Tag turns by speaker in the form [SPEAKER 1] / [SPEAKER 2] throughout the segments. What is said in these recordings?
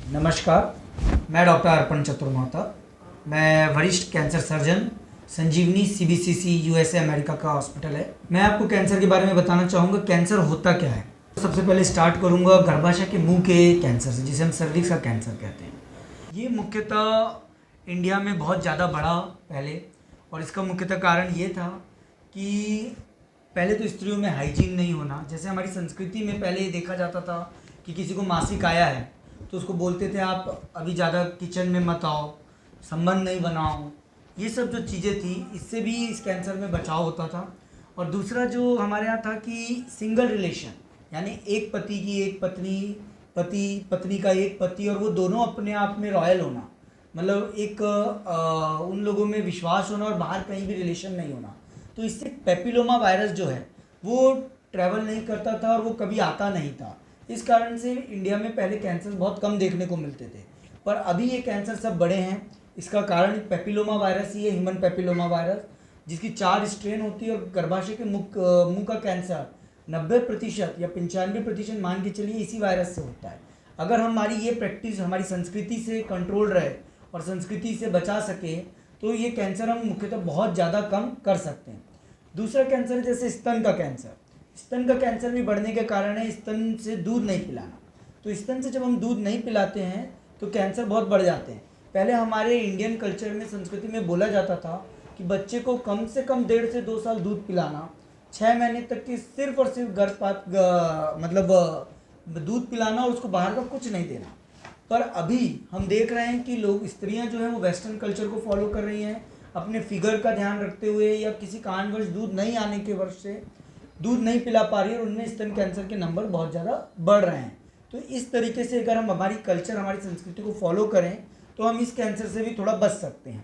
[SPEAKER 1] नमस्कार, मैं डॉक्टर अर्पण चतुर्माता। मैं वरिष्ठ कैंसर सर्जन, संजीवनी सीबीसीसी यूएसए अमेरिका का हॉस्पिटल है। मैं आपको कैंसर के बारे में बताना चाहूँगा, कैंसर होता क्या है। सबसे पहले स्टार्ट करूँगा गर्भाशय के मुंह के कैंसर से, जिसे हम सर्विक्स का कैंसर कहते हैं। ये मुख्यतः इंडिया में बहुत ज़्यादा बढ़ा पहले, और इसका मुख्यतः कारण ये था कि पहले तो स्त्रियों में हाइजीन नहीं होना। जैसे हमारी संस्कृति में पहले ये देखा जाता था कि किसी को मासिक आया है तो उसको बोलते थे आप अभी ज़्यादा किचन में मत आओ, संबंध नहीं बनाओ। ये सब जो चीज़ें थी, इससे भी इस कैंसर में बचाव होता था। और दूसरा जो हमारे यहाँ था कि सिंगल रिलेशन, यानी एक पति की एक पत्नी, पति पत्नी का एक पति, और वो दोनों अपने आप में रॉयल होना, मतलब एक उन लोगों में विश्वास होना और बाहर कहीं भी रिलेशन नहीं होना। तो इससे पेपिलोमा वायरस जो है वो ट्रैवल नहीं करता था और वो कभी आता नहीं था। इस कारण से इंडिया में पहले कैंसर बहुत कम देखने को मिलते थे, पर अभी ये कैंसर सब बड़े हैं। इसका कारण पेपिलोमा वायरस ही है, ह्यूमन पेपिलोमा वायरस, जिसकी 4 स्ट्रेन होती है। और गर्भाशय के मुंह का कैंसर 90% या 95% मान के चलिए इसी वायरस से होता है। अगर हमारी ये प्रैक्टिस हमारी संस्कृति से कंट्रोल रहे और संस्कृति से बचा सके तो ये कैंसर हम मुख्यतः बहुत ज़्यादा कम कर सकते हैं। दूसरा कैंसर जैसे स्तन का कैंसर। स्तन का कैंसर भी बढ़ने के कारण है स्तन से दूध नहीं पिलाना। तो स्तन से जब हम दूध नहीं पिलाते हैं तो कैंसर बहुत बढ़ जाते हैं। पहले हमारे इंडियन कल्चर में, संस्कृति में बोला जाता था कि बच्चे को कम से कम 1.5 से 2 साल दूध पिलाना, 6 महीने तक की सिर्फ और सिर्फ दूध पिलाना, और उसको बाहर का कुछ नहीं देना। पर अभी हम देख रहे हैं कि लोग, स्त्रियां जो हैं वो वेस्टर्न कल्चर को फॉलो कर रही हैं, अपने फिगर का ध्यान रखते हुए या किसी कारणवश दूध नहीं आने के वर्ष से दूध नहीं पिला पा रही है, और उनमें स्तन कैंसर के नंबर बहुत ज़्यादा बढ़ रहे हैं। तो इस तरीके से अगर हम हमारी कल्चर, हमारी संस्कृति को फॉलो करें तो हम इस कैंसर से भी थोड़ा बच सकते हैं।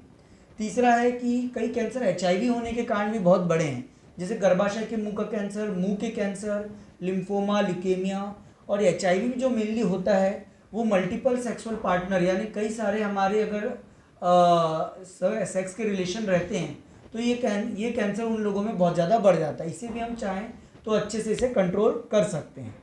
[SPEAKER 1] तीसरा है कि कई कैंसर HIV होने के कारण भी बहुत बड़े हैं, जैसे गर्भाशय के मुंह का कैंसर, मुंह के कैंसर, लिम्फोमा, ल्यूकेमिया। और HIV जो मेनली होता है वो मल्टीपल सेक्सुअल पार्टनर, यानी कई सारे हमारे अगर सेक्स के रिलेशन रहते हैं तो ये कैंसर उन लोगों में बहुत ज़्यादा बढ़ जाता है। इसे भी हम चाहें तो अच्छे से इसे कंट्रोल कर सकते हैं।